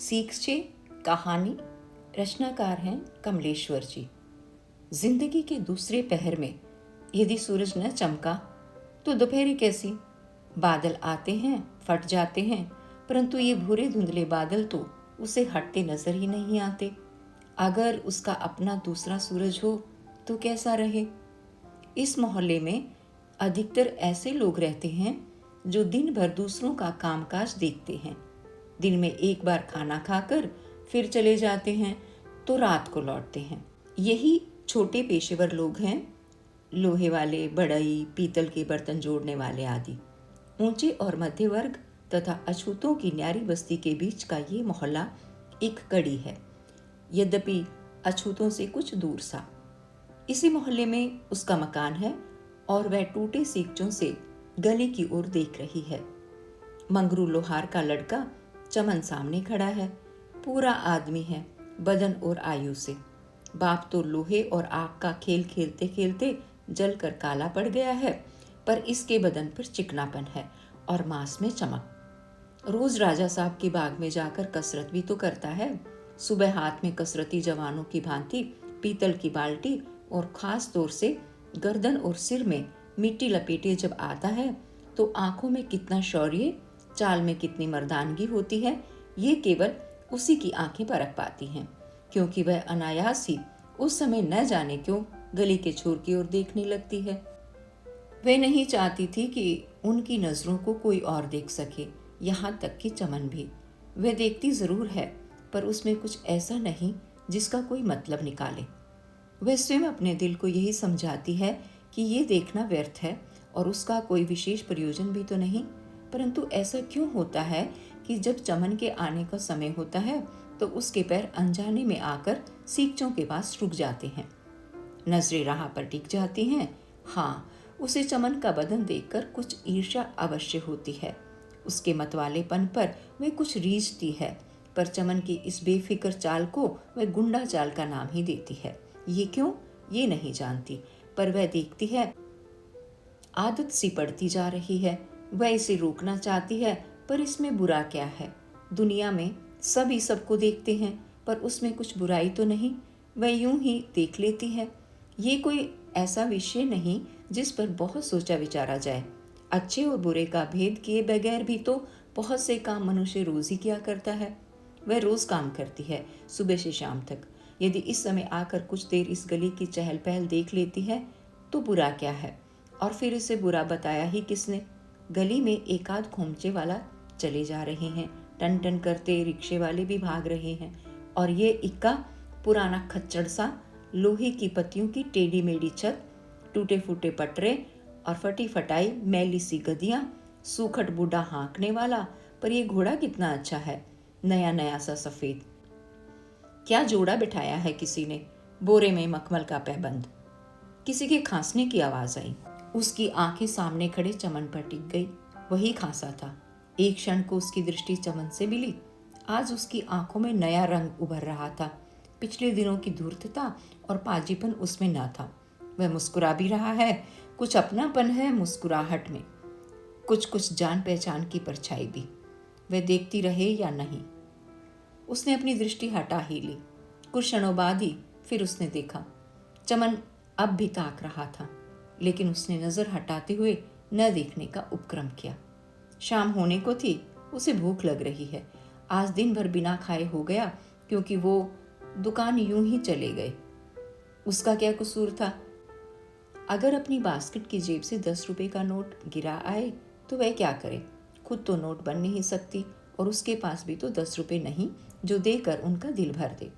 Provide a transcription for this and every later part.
सीखचे कहानी रचनाकार हैं कमलेश्वर जी। जिंदगी के दूसरे पहर में यदि सूरज न चमका तो दोपहरी कैसी। बादल आते हैं, फट जाते हैं, परंतु ये भूरे धुंधले बादल तो उसे हटते नजर ही नहीं आते। अगर उसका अपना दूसरा सूरज हो तो कैसा रहे। इस मोहल्ले में अधिकतर ऐसे लोग रहते हैं जो दिन भर दूसरों का कामकाज देखते हैं। दिन में एक बार खाना खाकर फिर चले जाते हैं तो रात को लौटते हैं। यही छोटे पेशेवर लोग हैं, लोहे वाले, बढ़ई, पीतल के बर्तन जोड़ने वाले आदि। ऊंचे और मध्य वर्ग तथा अछूतों की न्यारी बस्ती के बीच का ये मोहल्ला एक कड़ी है, यद्यपि अछूतों से कुछ दूर सा। इसी मोहल्ले में उसका मकान है और वह टूटे सीखचों से गली की ओर देख रही है। मंगरू लोहार का लड़का चमन सामने खड़ा है। पूरा आदमी है, बदन और आयु से। बाप तो लोहे और आग का खेल खेलते खेलते जलकर काला पड़ गया है, पर इसके बदन पर चिकनापन है और मांस में चमक। रोज राजा साहब के बाग में जाकर कसरत भी तो करता है। सुबह हाथ में कसरती जवानों की भांति पीतल की बाल्टी और खास तौर से गर्दन और सिर में मिट्टी लपेटे जब आता है तो आंखों में कितना शौर्य, चाल में कितनी मर्दानगी होती है, ये केवल उसी की आंखें परख पाती हैं, क्योंकि वह अनायास ही उस समय न जाने क्यों गली के छोर की ओर देखने लगती है। वह नहीं चाहती थी कि उनकी नजरों को कोई और देख सके, यहाँ तक कि चमन भी। वह देखती जरूर है, पर उसमें कुछ ऐसा नहीं जिसका कोई मतलब निकाले। वह स्वयं अपने दिल को यही समझाती है कि ये देखना व्यर्थ है और उसका कोई विशेष प्रयोजन भी तो नहीं। परंतु ऐसा क्यों होता है कि जब चमन के आने का समय होता है तो उसके पैर अनजाने में आकर सीखचों के पास रुक जाते हैं, नजरें राह पर टिक जाती हैं। हाँ, उसे चमन का बदन देखकर कुछ ईर्ष्या अवश्य होती है। उसके मतवालेपन पर वह कुछ रीझती है, पर चमन की इस बेफिक्र चाल को वह गुंडा चाल का नाम ही देती है। ये क्यों, ये नहीं जानती, पर वह देखती है आदत सी पड़ती जा रही है। वह इसे रोकना चाहती है, पर इसमें बुरा क्या है। दुनिया में सभी सबको देखते हैं, पर उसमें कुछ बुराई तो नहीं। वह यूं ही देख लेती है। ये कोई ऐसा विषय नहीं जिस पर बहुत सोचा विचारा जाए। अच्छे और बुरे का भेद किए बगैर भी तो बहुत से काम मनुष्य रोज ही किया करता है। वह रोज काम करती है, सुबह से शाम तक। यदि इस समय आकर कुछ देर इस गली की चहल पहल देख लेती है तो बुरा क्या है। और फिर इसे बुरा बताया ही किसने। गली में एक आध खोमचे वाला चले जा रहे हैं, टन टन करते रिक्शे वाले भी भाग रहे हैं, और ये इक्का पुराना खच्चड़ सा, लोहे की पत्तियों की टेढ़ी मेढ़ी छत, टूटे फूटे पटरे और फटी फटाई मैली सी गदियां, सूखट बूढ़ा हाँकने वाला। पर ये घोड़ा कितना अच्छा है, नया नया सा सफेद। क्या जोड़ा बिठाया है किसी ने, बोरे में मखमल का पैबंद। किसी के खांसने की आवाज आई। उसकी आंखें सामने खड़े चमन पर टिक गई। वही खांसा था। एक क्षण को उसकी दृष्टि चमन से मिली। आज उसकी आंखों में नया रंग उभर रहा था। पिछले दिनों की धूर्तता और पाजीपन उसमें न था। वह मुस्कुरा भी रहा है। कुछ अपनापन है मुस्कुराहट में, कुछ कुछ जान पहचान की परछाई भी। वह देखती रहे या नहीं, उसने अपनी दृष्टि हटा ही ली। कुछ क्षणों बाद ही फिर उसने देखा। चमन अब भी ताक रहा था, लेकिन उसने नजर हटाते हुए न देखने का उपक्रम किया। शाम होने को थी, उसे भूख लग रही है। आज दिन भर बिना खाए हो गया, क्योंकि वो दुकान यूं ही चले गए। उसका क्या कसूर था। अगर अपनी बास्केट की जेब से 10 रुपए का नोट गिरा आए तो वह क्या करे। खुद तो नोट बन नहीं सकती, और उसके पास भी तो 10 रुपए नहीं जो देकर उनका दिल भर दे।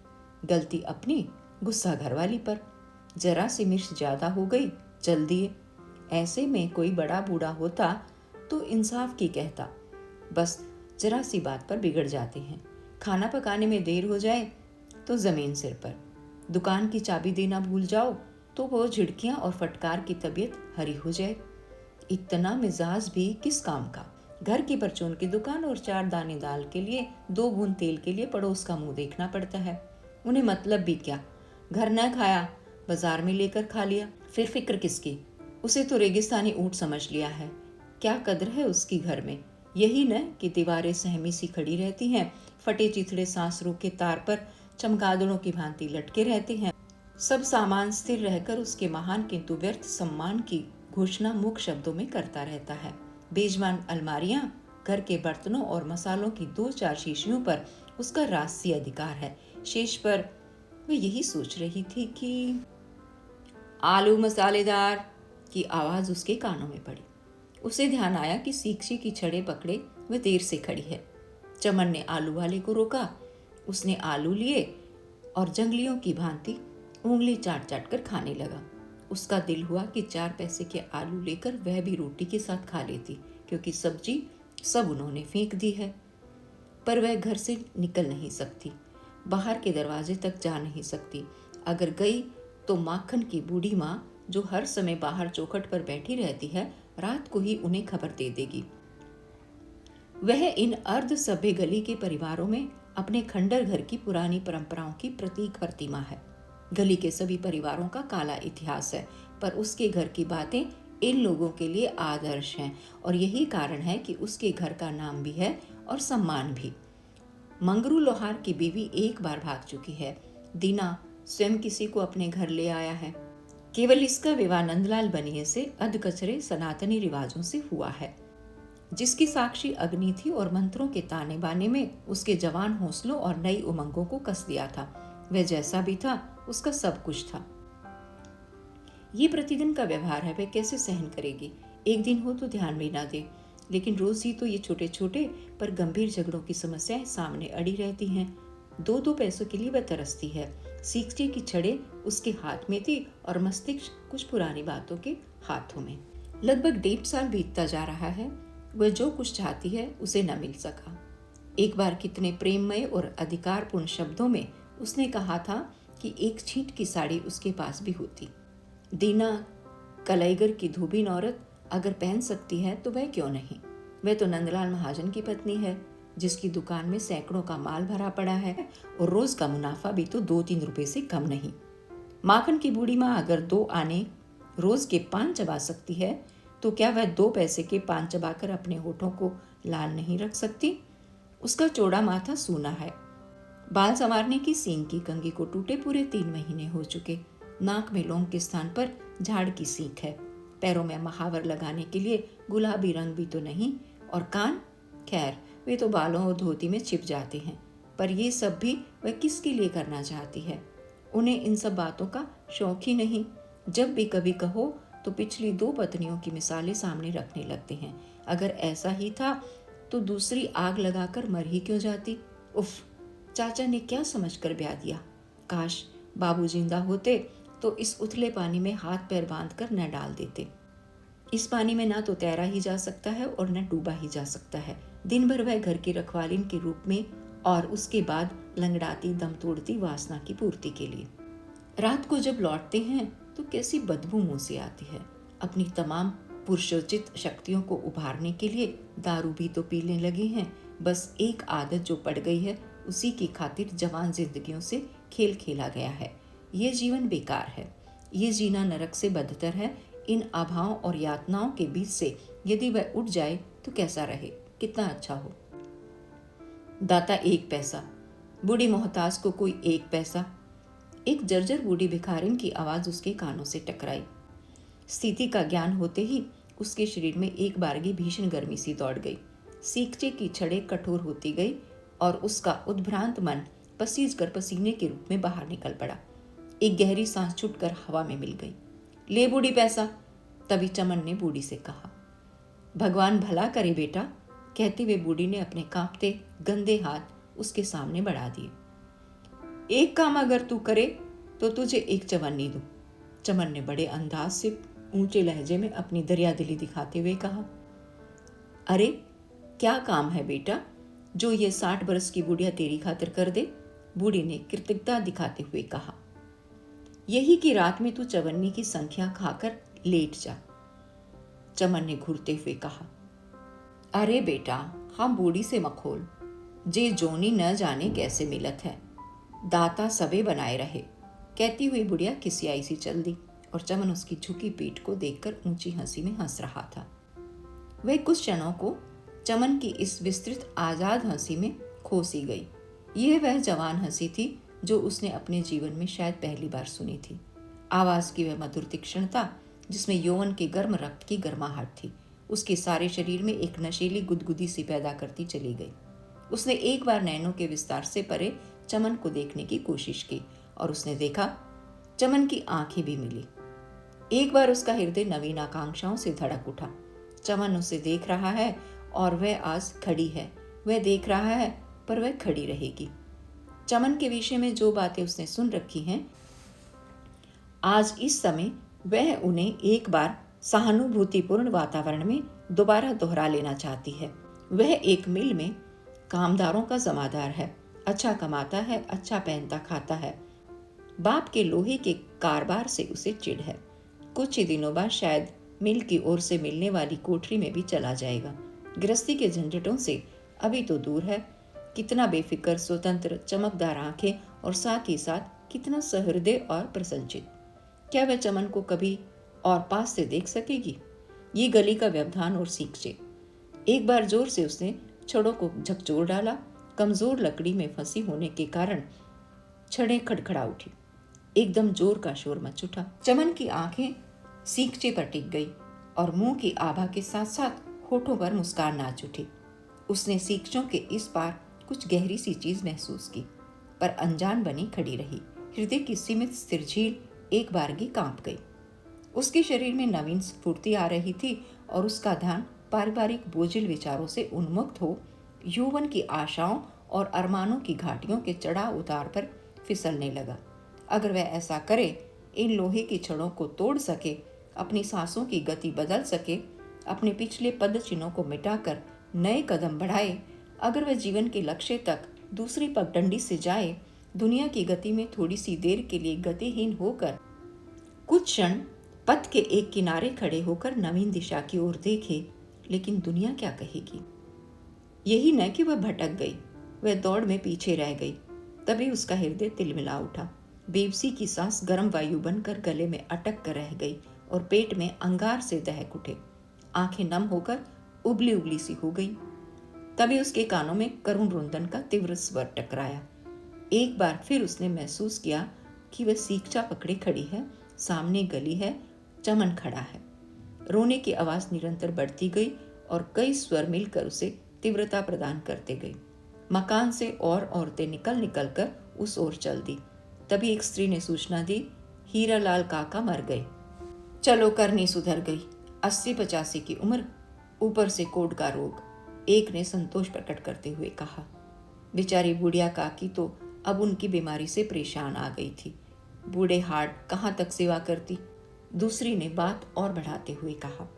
गलती अपनी, गुस्सा घरवाली पर। जरा सी मिर्च ज्यादा हो गई, चल दिए। ऐसे में कोई बड़ा बूढ़ा होता तो इंसाफ की कहता, बस जरा सी बात पर बिगड़ जाते हैं। खाना पकाने में देर हो जाए तो जमीन सिर पर। दुकान की चाबी देना भूल जाओ तो वो झिड़कियां और फटकार की तबीयत हरी हो जाए। इतना मिजाज भी किस काम का। घर की परचून की दुकान और 4 दाने दाल के लिए, 2 बूंद तेल के लिए पड़ोस का मुंह देखना पड़ता है। उन्हें मतलब भी क्या। घर न खाया, बाजार में लेकर खा लिया, फिर फिक्र किसकी। उसे तो रेगिस्तानी ऊंट समझ लिया है। क्या कदर है उसकी घर में। यही न कि दीवारें सहमी सी खड़ी रहती हैं, फटे चिथड़े सांस रोके तार पर चमगादड़ों की भांति लटके रहते हैं। सब सामान स्थिर रहकर उसके महान किंतु व्यर्थ सम्मान की घोषणा मूक शब्दों में करता रहता है। बेजमान अलमारियां, घर के बर्तनों और मसालों की 2-4 शीशियों पर उसका राजसी अधिकार है। शेष पर वह यही सोच रही थी कि आलू मसालेदार की आवाज उसके कानों में पड़ी। उसे ध्यान आया कि सीखची की छड़े पकड़े वह देर से खड़ी है। चमन ने आलू वाले को रोका। उसने आलू लिए और जंगलियों की भांति उंगली चाट चाट कर खाने लगा। उसका दिल हुआ कि 4 पैसे के आलू लेकर वह भी रोटी के साथ खा लेती, क्योंकि सब्जी सब उन्होंने फेंक दी है। पर वह घर से निकल नहीं सकती, बाहर के दरवाजे तक जा नहीं सकती। अगर गई तो माखन की बूढ़ी माँ, जो हर समय बाहर चौखट पर बैठी रहती है, रात को ही उन्हें खबर दे देगी। वह इन अर्ध सभ्य गली के परिवारों में अपने खंडर घर की पुरानी परंपराओं की प्रतीक प्रतिमा है। गली के सभी परिवारों का काला इतिहास है, पर उसके घर की बातें इन लोगों के लिए आदर्श हैं, और यही कारण है कि उसके घर का नाम भी है और सम्मान भी। मंगरू लोहार की बीवी एक बार भाग चुकी है। दीना स्वयं किसी को अपने घर ले आया है। केवल इसका विवाह नंदलाल बनिए से अधकचरे सनातनी रिवाजों से हुआ है, जिसकी साक्षी अग्नि थी और मंत्रों के ताने बाने में उसके जवान हौसलों और नई उमंगों को कस दिया था। वह जैसा भी था, उसका सब कुछ था। ये प्रतिदिन का व्यवहार है, वह कैसे सहन करेगी? एक दिन हो तो ध्यान भी ना दे, लेकिन रोज ही तो ये छोटे छोटे पर गंभीर झगड़ों की समस्याएं सामने अड़ी रहती हैं। 2-2 पैसों के लिए वह तरसती है। सीखची की छड़े उसके हाथ में थी और मस्तिष्क कुछ पुरानी बातों के हाथों में। लगभग 1.5 साल बीतता जा रहा है। वह जो कुछ चाहती है उसे न मिल सका। एक बार कितने प्रेममय और अधिकारपूर्ण शब्दों में उसने कहा था कि एक छींट की साड़ी उसके पास भी होती। दीना कलाईगर की धोबीन औरत अगर पहन सकती है तो वह क्यों नहीं? वह तो नंदलाल महाजन की पत्नी है, जिसकी दुकान में सैकड़ों का माल भरा पड़ा है और रोज का मुनाफा भी तो 2-3 रुपए से कम नहीं। माखन की बूढ़ी माँ अगर 2 आने रोज के पान चबा सकती है, तो क्या वह 2 पैसे के पान चबाकर अपने होठों को लाल नहीं रख सकती? उसका चौड़ा माथा सूना है। बाल संवारने की सींग की कंघी को टूटे पूरे 3 महीने हो चुके। नाक में लौंग के स्थान पर झाड़ की सींग है। पैरों में महावर लगाने के लिए गुलाबी रंग भी तो नहीं, और कान, खैर वे तो बालों और धोती में छिप जाते हैं। पर ये सब भी वह किसके लिए करना चाहती है? उन्हें इन सब बातों का शौक ही नहीं। जब भी कभी कहो तो पिछली 2 पत्नियों की मिसालें सामने रखने लगते हैं। अगर ऐसा ही था तो दूसरी आग लगाकर मर ही क्यों जाती? उफ, चाचा ने क्या समझकर ब्याह दिया। काश बाबू जिंदा होते तो इस उथले पानी में हाथ पैर बांधकर न डाल देते। इस पानी में ना तो तैरा ही जा सकता है और न डूबा ही जा सकता है। दिन भर वह घर की रखवालिन के रूप में और उसके बाद लंगड़ाती दम तोड़ती वासना की पूर्ति के लिए। रात को जब लौटते हैं तो कैसी बदबू मुंह से आती है। अपनी तमाम पुरुषोचित शक्तियों को उभारने के लिए दारू भी तो पीने लगे हैं। बस एक आदत जो पड़ गई है, उसी की खातिर जवान जिंदगियों से खेल खेला गया है। ये जीवन बेकार है। ये जीना नरक से बदतर है। इन आभाओं और यातनाओं के बीच से यदि वह उठ जाए तो कैसा रहे, कितना अच्छा हो। दाता 1 पैसा, बूढ़ी मोहताज को कोई 1 पैसा। एक जर्जर बूढ़ी भिखारिन की आवाज उसके कानों से टकराई। स्थिति का ज्ञान होते ही उसके शरीर में एक बारगी भीषण गर्मी सी दौड़ गई। सीखचे की छड़े कठोर होती गई और उसका उद्भ्रांत मन पसीज कर पसीने के रूप में बाहर निकल पड़ा। एक गहरी सांस छूटकर हवा में मिल गई। ले बूढ़ी पैसा, तभी चमन ने बूढ़ी से कहा। भगवान भला करे बेटा, कहते हुए बूढ़ी ने अपने कांपते गंदे हाथ उसके सामने बढ़ा दिए। एक काम अगर तू करे तो तुझे एक चवन्नी दूं। चमन ने बड़े अंदाज से ऊंचे लहजे में अपनी दरियादिली दिखाते हुए कहा। अरे क्या काम है बेटा, जो ये 60 बरस की बुढ़िया तेरी खातिर कर दे? बूढ़ी ने कृतज्ञता दिखाते हुए कहा। यही कि रात में तू चवन्नी की संख्या खाकर लेट जा। चमन ने घूरते हुए कहा। अरे बेटा, हम बूढ़ी से मखोल, जे जोनी न जाने कैसे मिलत है, दाता सबे बनाए रहे। कहती हुई बुढ़िया खिसियाई सी चल दी और चमन उसकी झुकी पीठ को देखकर ऊंची हंसी में हंस रहा था। वह कुछ क्षणों को चमन की इस विस्तृत आजाद हंसी में खो सी गई। यह वह जवान हंसी थी जो उसने अपने जीवन में शायद पहली बार सुनी थी। आवाज की वह मधुर तीक्ष्णता जिसमें यौवन के गर्म रक्त की गर्माहट थी, उसके सारे शरीर में एक नशीली गुदगुदी सी पैदा करती चली गई। उसने एक बार नैनों के विस्तार से परे चमन को देखने की कोशिश की और उसने देखा, चमन की आंखें भी मिली। एक बार उसका हृदय नवीन आकांक्षाओं से धड़क उठा। चमन उसे देख रहा है और वह आज खड़ी है। वह देख रहा है पर वह खड़ी रहेगी। चमन के विषय में जो बातें उसने सुन रखी हैं, आज इस समय वह उन्हें एक बार सहानुभूतिपूर्ण वातावरण में दोबारा दोहरा लेना चाहती है। वह एक मिल में कामदारों का जमादार है, अच्छा कमाता है, अच्छा पहनता खाता है। बाप के लोहे के कारोबार से उसे चिढ़ है। कुछ ही दिनों बाद शायद मिल की ओर से मिलने वाली कोठरी में भी चला जाएगा। गृहस्थी के झंझटों से अभी तो दूर है। कितना बेफिक्र, स्वतंत्र, चमकदार आंखें और साथ ही साथ कितना सहृदय और प्रसन्नचित। क्या वह चमन को कभी और पास से देख सकेगी? ये गली का व्यवधान और सीखचे। एक बार जोर से उसने छड़ों को झकझोर डाला। कमजोर लकड़ी में फंसी होने के कारण छड़ें खड़खड़ा उठी। एकदम जोर का शोर मच उठा। चमन की आंखें सीखचे पर टिक गई और मुंह की आभा के साथ साथ होठों पर मुस्कान नाच उठी। उसने सीखचों के इस पार कुछ गहरी सी चीज महसूस की, पर अनजान बनी खड़ी रही। हृदय की सीमित स्थिर झील एक बारगी कांप गई। उसके शरीर में नवीन स्फूर्ति आ रही थी और उसका ध्यान पारिवारिक बोझिल विचारों से उन्मुक्त हो यौवन की आशाओं और अरमानों की घाटियों के चढ़ाव उतार पर फिसलने लगा। अगर वह ऐसा करे, इन लोहे की छड़ों को तोड़ सके, अपनी सांसों की गति बदल सके, अपने पिछले पद चिन्हों को मिटाकर नए कदम बढ़ाए, अगर वह जीवन के लक्ष्य तक दूसरी पगडंडी से जाए, दुनिया की गति में थोड़ी सी देर के लिए गतिहीन होकर कुछ क्षण पथ के एक किनारे खड़े होकर नवीन दिशा की ओर देखे, लेकिन दुनिया क्या कहेगी? यही न कि वह भटक गई, वह दौड़ में पीछे रह गई। तभी उसका हृदय तिलमिला उठा। बेबसी की सांस गर्म वायु बनकर गले में अटक कर रह गई और पेट में अंगार से दहक उठे। आंखें नम होकर उबली उबली सी हो गई। तभी उसके कानों में करुण रुंदन का तीव्र स्वर टकराया। एक बार फिर उसने महसूस किया कि वह सीखचा पकड़े खड़ी है, सामने गली है, चमन खड़ा है। रोने की आवाज निरंतर बढ़ती गई और कई स्वर मिलकर उसे तीव्रता प्रदान करते गए। मकान से और औरतें निकल निकल कर उस ओर चल दी। तभी एक स्त्री ने सूचना दी, हीरालाल काका मर गए। चलो करनी सुधर गई। 80-85 की उम्र, ऊपर से कोढ़ का रोग, एक ने संतोष प्रकट करते हुए कहा। बेचारी बुढ़िया काकी तो अब उनकी बीमारी से परेशान आ गई थी। बूढ़े हार्ट कहाँ तक सेवा करती, दूसरी ने बात और बढ़ाते हुए कहा।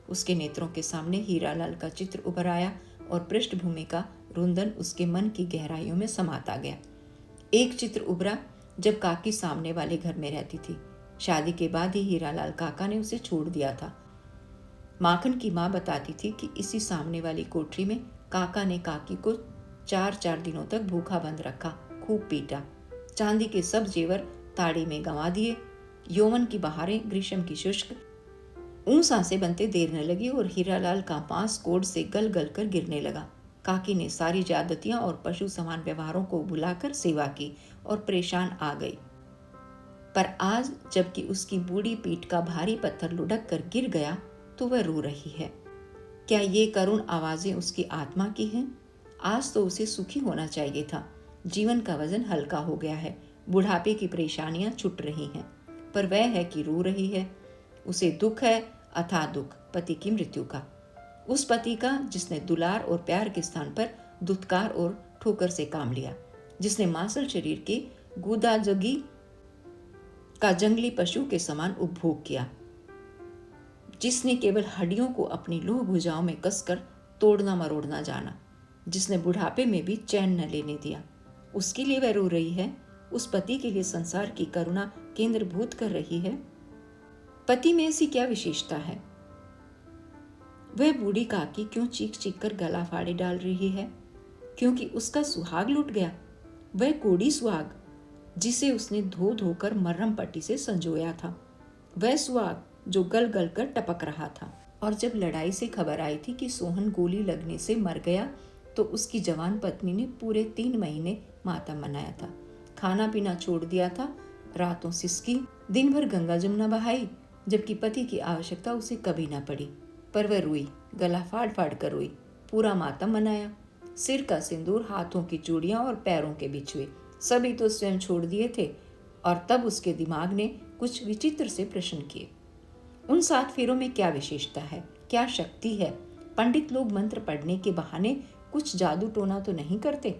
उसके नेत्रों के सामने हीरालाल का चित्र उभर आया और पृष्ठभूमि का रुंदन उसके मन की गहराइयों में समाता गया। एक चित्र उभरा जब काकी सामने वाले घर में रहती थी। शादी के बाद ही हीरालाल काका ने उसे छोड़ दिया था। माखन की माँ बताती थी कि इसी सामने वाली कोठरी में काका ने काकी को 4-4 दिनों तक भूखा बंद रखा, खूब पीटा, चांदी के सब जेवर ताड़ी में गंवा दिए। यौवन की बहारें, ग्रीष्म की शुष्क ऊं सांसें बनते देर न लगी और हीरालाल का पांस कोढ़ से गल गल कर गिरने लगा। काकी ने सारी ज्यादतियां और पशु समान व्यवहारों को बुलाकर सेवा की और परेशान आ गई। पर आज जबकि उसकी बूढ़ी पीठ का भारी पत्थर लुढ़क कर गिर गया तो वह रो रही है। क्या ये करुण आवाजें उसकी आत्मा की हैं? आज तो उसे सुखी होना चाहिए था। जीवन का वजन हल्का हो गया है, बुढ़ापे की परेशानियां छुट रही हैं, पर वह है कि रो रही है। उसे दुख है, अथाह दुख, पति की मृत्यु का। उस पति का जिसने दुलार और प्यार के स्थान पर दुत्कार और ठोकर से काम लिया, जिसने मांसल शरीर के गुदाजगी का जंगली पशु के समान उपभोग किया, जिसने केवल हड्डियों को अपनी लोह भुजाओं में कसकर तोड़ना मरोड़ना जाना, जिसने बुढ़ापे में भी चैन न लेने दिया, उसके लिए वह रो रही है। उस पति के लिए संसार की करुणा केंद्रभूत कर रही है। पति में ऐसी क्या विशेषता है? वह बूढ़ी काकी क्यों चीख चीख कर गला फाड़े डाल रही है? क्योंकि उसका सुहाग लूट गया। वह कोड़ी सुहाग जिसे उसने धो धोकर मर्रम पट्टी से संजोया था, वह सुहाग जो गल गल कर टपक रहा था और जब लड़ाई से खबर आई थी कि सोहन गोली लगने से मर गया तो उसकी जवान पत्नी ने पूरे 3 महीने मातम मनाया था। खाना पीना छोड़ दिया था, रातों सिसकी, दिन भर गंगा जमुना बहाई, जबकि पति की आवश्यकता उसे कभी ना पड़ी। पर वह रोई, गला फाड़ फाड़ कर रोई, पूरा मातम मनाया। सिर का सिंदूर, हाथों की चूड़ियां और पैरों के बिछुए सभी तो स्वयं छोड़ दिए थे। और तब उसके दिमाग ने कुछ विचित्र से प्रश्न किए। उन 7 फेरों में क्या विशेषता है, क्या शक्ति है? पंडित लोग मंत्र पढ़ने के बहाने कुछ जादू टोना तो नहीं करते?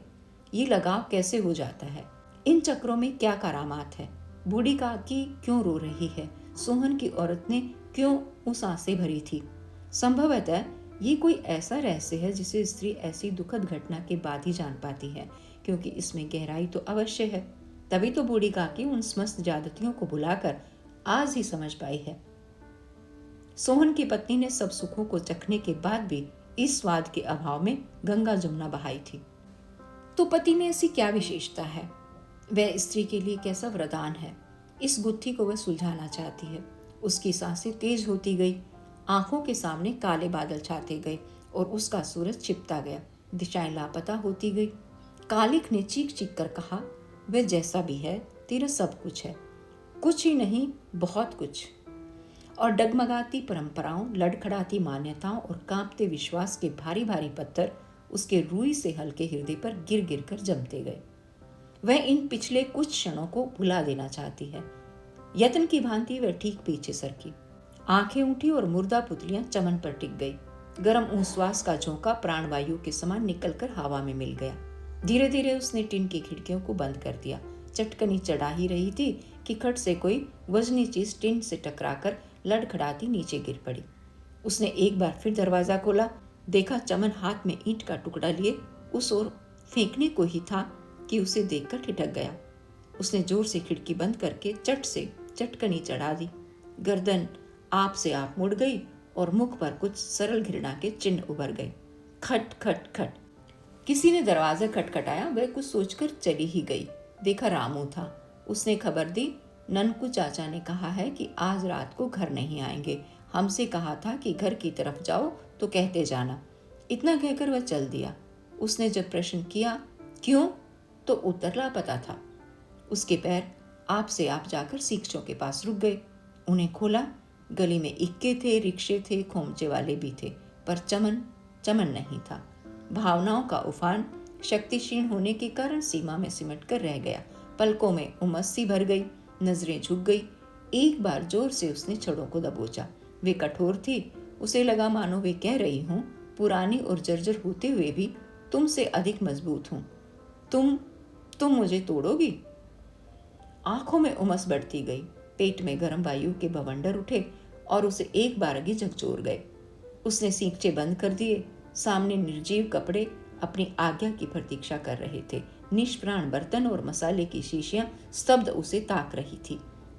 ये लगाव कैसे हो जाता है? इन चक्रों में क्या करामात है? बूढ़ी काकी क्यों रो रही है? सोहन की औरत ने क्यों उस आंसें भरी थी? संभवतः ये कोई ऐसा रहस्य है जिसे स्त्री ऐसी दुखद घटना के बाद ही जान पाती है, क्योंकि इसमें गहराई तो अवश्य है। तभी तो बूढ़ी काकी उन समस्त ज्यादतियों को बुलाकर आज ही समझ पाई है। सोहन की पत्नी ने सब सुखों को चखने के बाद भी इस स्वाद के अभाव में गंगा जमुना बहाई थी। तो पति में ऐसी क्या विशेषता है? वह स्त्री के लिए कैसा वरदान है? इस गुत्थी को वह सुलझाना चाहती है। उसकी सांसें तेज होती गई, आंखों के सामने काले बादल छाते गए और उसका सूरज छिपता गया, दिशाएं लापता होती गई। कालिक ने चीख चीख कर कहा, वह जैसा भी है तेरा सब कुछ है, कुछ ही नहीं बहुत कुछ। और डगमगाती परंपराओं, लड़खड़ाती मान्यताओं और कांपते विश्वास के भारी भारी पत्थर उसके रूई से हल्के हृदय पर गिर गिर कर जमते गए। वह इन पिछले कुछ क्षणों को भुला देना चाहती है। यत्न की भांति वह ठीक पीछे सरकी, आंखें उठी और मुर्दा पुतलियां चमन पर टिक गई। गर्म उच्छ्वास का झोंका प्राणवायु के समान निकलकर हवा में मिल गया। धीरे धीरे उसने टिन की खिड़कियों को बंद कर दिया। चटकनी चढ़ा ही रही थी कि खट से कोई वजनी चीज टिन से टकराकर लड़खड़ाती नीचे गिर पड़ी। उसने एक बार फिर दरवाजा खोला, देखा चमन हाथ में ईंट का टुकड़ा लिए उस ओर फेंकने को ही था कि उसे देखकर ठिठक गया। उसने जोर से खिड़की बंद करके चट से चटकनी चढ़ा दी। गर्दन आप से आप मुड़ गई और मुख पर कुछ सरल घृणा के चिन्ह उभर गए। खट खट खट, किसी ने दरवाजा खटखटाया। वह कुछ सोचकर चली ही गई। देखा रामू था। उसने खबर दी, ननकू चाचा ने कहा है कि आज रात को घर नहीं आएंगे। हमसे कहा था कि घर की तरफ जाओ तो कहते जाना। इतना कहकर वह चल दिया। उसने जब प्रश्न किया क्यों, तो उत्तर लापता था। उसके पैर आप से आप जाकर सीखचों के पास रुक गए। उन्हें खोला, गली में इक्के थे, रिक्शे थे, खोमचे वाले भी थे, पर चमन नहीं था। भावनाओं का उफान शक्ति क्षीण होने के कारण सीमा में सिमट कर रह गया। पलकों में उमस सी भर गई, नजरें झुक गई। एक बार जोर से उसने छड़ों को दबोचा। वे कठोर थी। उसे लगा मानो वे कह रही हूं, पुरानी और जर्जर होते हुए भी तुमसे अधिक मजबूत हूं। तुम मुझे तोड़ोगी? आंखों में उमस बढ़ती गई, पेट में गर्म वायु के बवंडर उठे और उसे एक बारगी झकझोर गए। उसने सींचे बंद कर दिए। सामने निर्जीव कपड़े अपनी आज्ञा की प्रतीक्षा कर रहे थे। निष्प्राण बर्तन और मसाले की शीशियां स्तब्ध उसे ताक रही थी।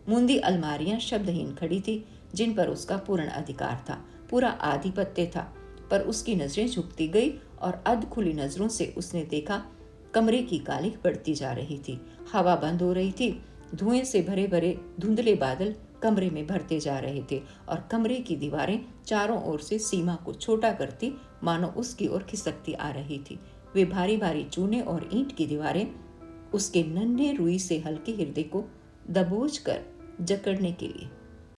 मुंदी अलमारियां शब्दहीन खड़ी थी, जिन पर उसका पूर्ण अधिकार था, पूरा आधिपत्य था। पर उसकी नजरें झुकती गई और अध खुली नजरों से उसने देखा कमरे की कालिख बढ़ती जा रही थी। हवा बंद हो रही थी। धुएं से भरे भरे धुंधले बादल कमरे में भरते जा रहे थे और कमरे की दीवारें चारों ओर से सीमा को छोटा करती मानो उसकी ओर खिसकती आ रही थी। वे भारी भारी चूने और ईंट की दीवारें उसके नन्हे रुई से हल्के हृदय को दबोच कर जकड़ने के लिए